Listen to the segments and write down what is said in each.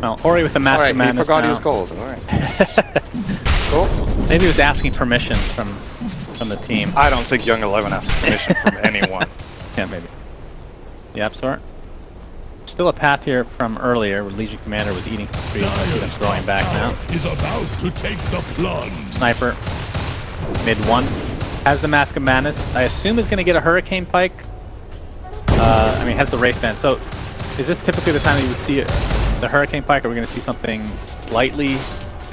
Well, Ori with the Master Madness. He forgot now. he was gold. Alright. Cool. Maybe he was asking permission from the team. I don't think Young 11 asks permission from anyone. Yeah, maybe. Yep, sort. Still a path here from earlier where Legion Commander was eating some trees. I see them throwing back now. Is about to take the plunge. Sniper, midOne, has the Mask of Madness. I assume is going to get a Hurricane Pike. I mean, has the Wraith Band. So, is this typically the time that you would see the Hurricane Pike? Or are we going to see something slightly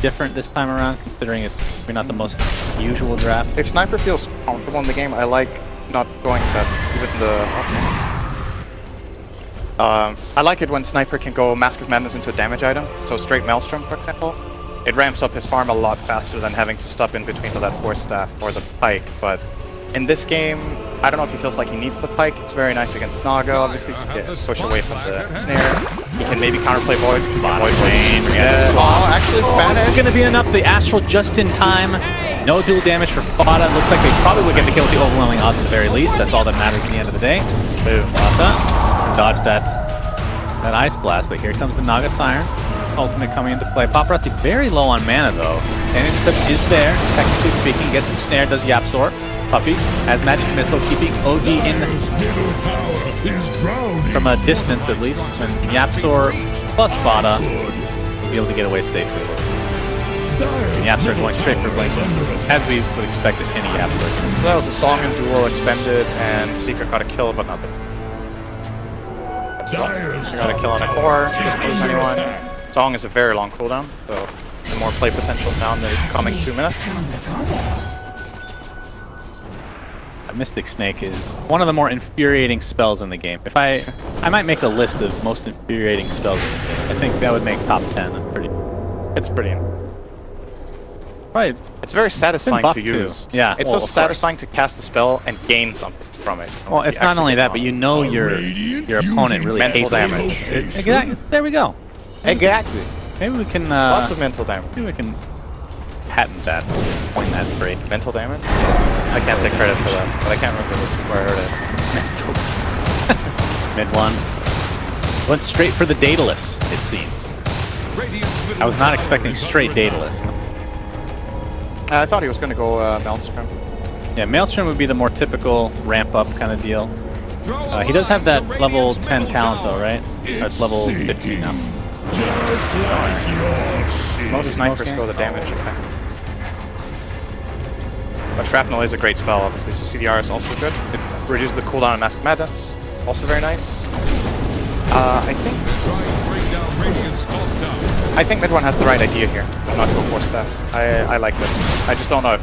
different this time around, considering it's maybe not the most usual draft? If Sniper feels comfortable in the game, I like not going that even the... I like it when Sniper can go Mask of Madness into a damage item, so straight Maelstrom, for example. It ramps up his farm a lot faster than having to stop in between to that Force Staff or the Pike, but in this game, I don't know if he feels like he needs the Pike. It's very nice against Naga, obviously, to push away from the snare. He can maybe counterplay Voids, Void Lane. Oh, actually, Banish. It's going to be enough. The Astral just in time. No dual damage for Fada. Looks like they probably would get the kill with the overwhelming odds at the very least. That's all that matters at the end of the day. Boom. Fada. Dodge that Ice Blast, but here comes the Naga Siren. Ultimate coming into play. Paparazzi very low on mana though. Damage clip is there, technically speaking. Gets the snare, does Yapsor. Puppy has Magic Missile, keeping OG in from a distance at least. And Yapsor plus Fada will be able to get away safely. And Yapsor going straight for Blink, as we would expect at any Yapsor. So that was a Song and Duel expended, and Secret got a kill, but not the... She got a kill on a core, doesn't lose anyone. Song is a very long cooldown, so the more play potential down the coming 2 minutes. Mystic Snake is one of the more infuriating spells in the game. If I might make a list of most infuriating spells in the game. I think that would make top 10. It's pretty. Right. It's very satisfying to use. Too. Yeah. It's so satisfying to cast a spell and gain something from it. Well, it's not only that, but you know your opponent really hates damage. Exactly. There we go. Exactly. Maybe we can. Lots of mental damage. Maybe we can patent that. Point that straight. Mental damage? I can't take credit for that, but I can't remember where I heard it. midOne. Went straight for the Daedalus, it seems. I was not expecting straight Daedalus. I thought he was going to go Maelstrom. Yeah, Maelstrom would be the more typical ramp-up kind of deal. He does have that level 10 talent though, right? Or it's level 15 now. Most snipers go the damage effect. But Shrapnel is a great spell, obviously, so CDR is also good. It reduces the cooldown on Mask of Madness, also very nice. I think midOne has the right idea here, not to go Force Staff. I like this. I just don't know if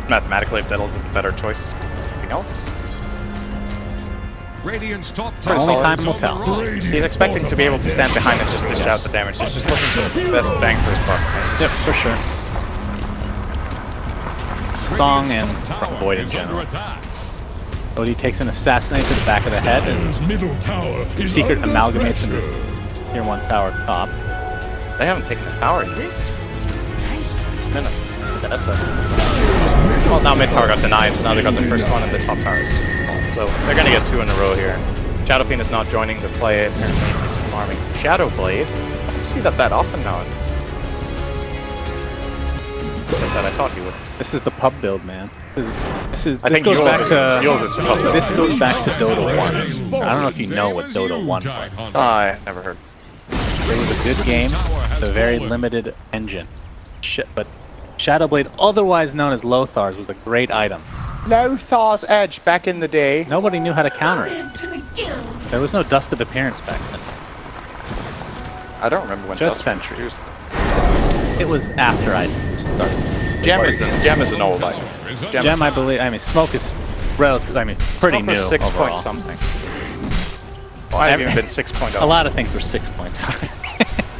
mathematically if Daedalus is the better choice. Anything else? Only time will tell. He's expecting to be able to stand behind and just dish out the damage. He's just looking for the best bang for his buck. Yep, for sure. Song and Void in general. OD takes an Assassinate to the back of the head as Secret amalgamates into this Tier 1 tower top. They haven't taken the tower yet. Well, now mid tower got denied, so now they got the first one and the top tower is so they're gonna get 2 in a row here. Shadow Fiend is not joining the play, apparently he's farming Shadow Blade. I don't see that often now. Except that I thought he would. This is the pub build, man. This goes back to Dota 1. I don't know if you know what Dota 1 was. I never heard. It was a good game, with a very limited engine. But Shadowblade, otherwise known as Lothar's, was a great item. Lothar's Edge back in the day. Nobody knew how to counter it. There was no Dusted Appearance back then. I don't remember when Just Dust Sentry. introduced. It was after I started. Gem is an old item. Gem, I believe. I mean, Smoke is relative. I mean, pretty new. 6 overall. point something. Well, I've even been 6.0. A lot of things were 6 points.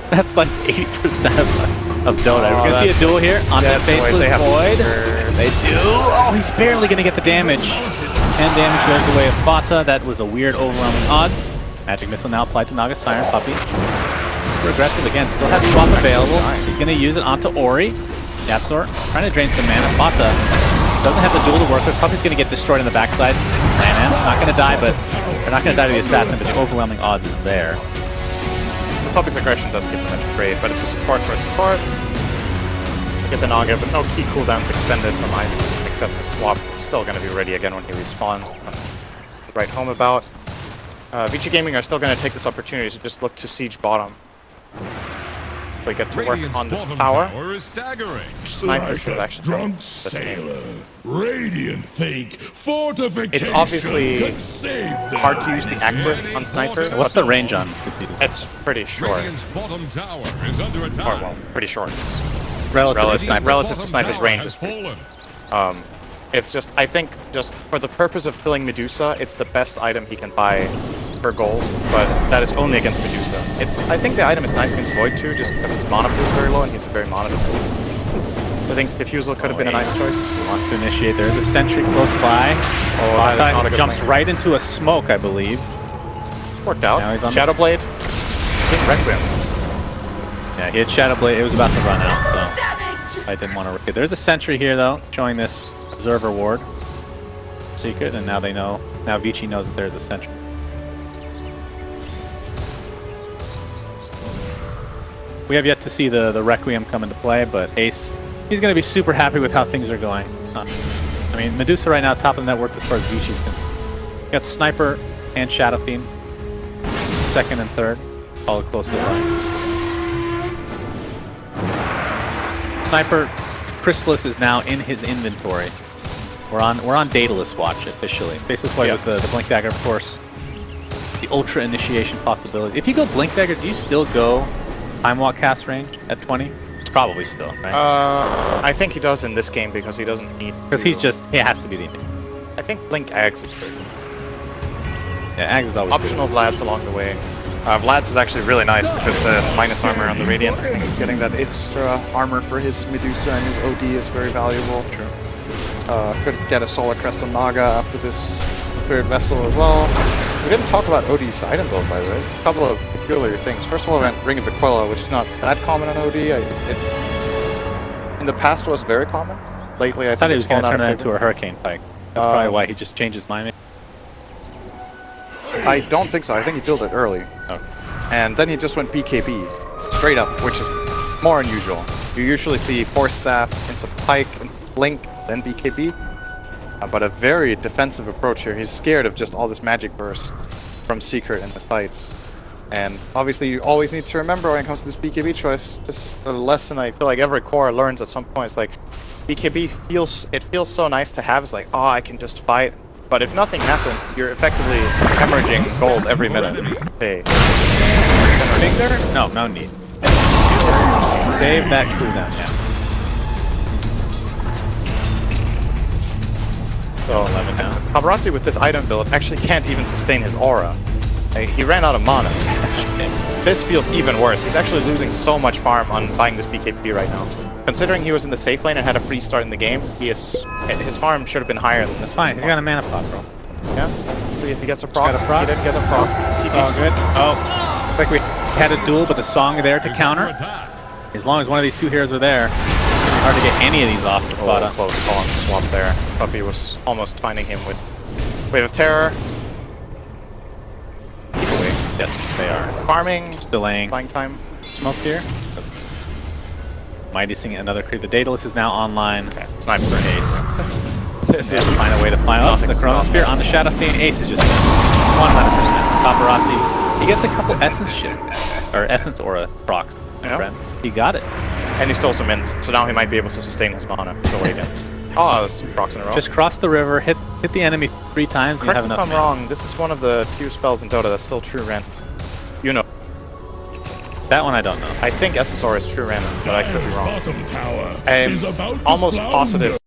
That's like 80% of Dota. We're gonna see a duel here on that Faceless Void. They do. Oh, he's barely gonna get the damage. 10 damage goes the way of Fata. That was a weird, overwhelming odds. Magic Missile now applied to Naga Siren. Puppy. Super aggressive again. Still has swap available. He's gonna use it onto Ori. Yapsor trying to drain some mana. Fata doesn't have the duel to work with. Puppy's gonna get destroyed on the backside. Not gonna die, but they're not gonna die to the assassin, but the overwhelming odds is there. Puppy's aggression does give him a trade, but it's a support for a support. Get the Naga, but no key cooldowns expended from either, except the swap. Still going to be ready again when he respawns. Right home about. VG Gaming are still going to take this opportunity to just look to siege bottom. We get to work on this tower. Sniper should actually drunk sailor. Radiant think fortification. It's obviously can save them. hard to use the active on Sniper. What's the range on? It's pretty short. Bottom tower is under attack. Or, well, pretty short. It's Relative to Sniper. relative to Sniper's range is pretty. It's just, I think, just for the purpose of killing Medusa, it's the best item he can buy for gold, but that is only against Medusa. I think the item is nice against Void too, just because his mana pool is very low and he's a very mana pool. I think Diffusal could have been a nice choice. He wants to initiate. There's a sentry close by. Oh, that is not a good jumps lane. right into a smoke, I believe. Worked out. Now he's on Shadowblade. Hit Requiem. Yeah, he had Shadowblade. It was about to run out, so I didn't want to. There's a sentry here, though, showing this observer ward secret, and now they know. Now Vici knows that there's a sentry. We have yet to see the Requiem come into play, but Ace, he's going to be super happy with how things are going. I mean, Medusa right now, top of the net worth as far as Vici's concerned. Got Sniper and Shadow Fiend, second and third, followed closely by. Sniper Chrysalis is now in his inventory. We're on Daedalus watch officially. Faceless Void with the Blink Dagger, of course. The Ultra Initiation possibility. If you go Blink Dagger, do you still go Time Walk cast range at 20? Probably still, right? I think he does in this game because he doesn't need. Because he has to be the. I think Blink Ags is good. Yeah, Ags is always Optional Vlad's along the way. Vlad's is actually really nice because there's minus armor on the Radiant. I think getting that extra armor for his Medusa and his OD is very valuable. True. Could get a Solar Crest on Naga after this Spirit Vessel as well. We didn't talk about OD's item build, by the way. There's a couple of peculiar things. First of all, we went Ring of Aquila, which is not that common on OD. In the past, it was very common. Lately, I thought think he was it's going fallen to out turn of it favor. into a Hurricane Pike. That's probably why he just changed his mind. I don't think so. I think he built it early. Okay. And then he just went BKB, straight up, which is more unusual. You usually see Force Staff into Pike and Blink, then BKB. But a very defensive approach here. He's scared of just all this magic burst from Secret in the fights. And obviously you always need to remember when it comes to this BKB choice, this is a lesson I feel like every core learns at some point. It's like, BKB feels so nice to have. It's like, oh, I can just fight. But if nothing happens, you're effectively hemorrhaging gold every minute. Hey. Finger? No, no need. Save that cooldown, yeah. So 11 now. Paparazzi with this item build actually can't even sustain his aura. Like, he ran out of mana. This feels even worse. He's actually losing so much farm on buying this BKB right now. Considering he was in the safe lane and had a free start in the game, his farm should have been higher than this. That's fine, he's got a mana pot, bro. Yeah. See if he gets a proc. Got a proc. He didn't get a proc. It's all good. Oh, looks like we had a duel, but the song there to counter. As long as one of these two heroes are there, it's hard to get any of these off to Fada. Close call on the swap there. Puppy was almost finding him with Wave of Terror. Keep away. Yes, they are. Farming. Delaying. Buying time. Smoke here. Mighty singing another creep. The Daedalus is now online. Okay. Snipers are Ace. This Let's is find a way to fly off the Chronosphere on the Shadow Fiend. Ace is just 100%. Paparazzi. He gets a couple Essence shit. Or Essence Aura procs. Yeah. Friend. He got it. And he stole some int, so now he might be able to sustain his mana. So wait in. Oh, that's some procs in a row. Just cross the river, hit the enemy 3 times, and you Correct have me if enough I'm mana. wrong, this is one of the few spells in Dota that's still true random. You know. That one I don't know. I think Essence Aura is true random, but I could be wrong. Bottom tower I'm is about to almost flounder. positive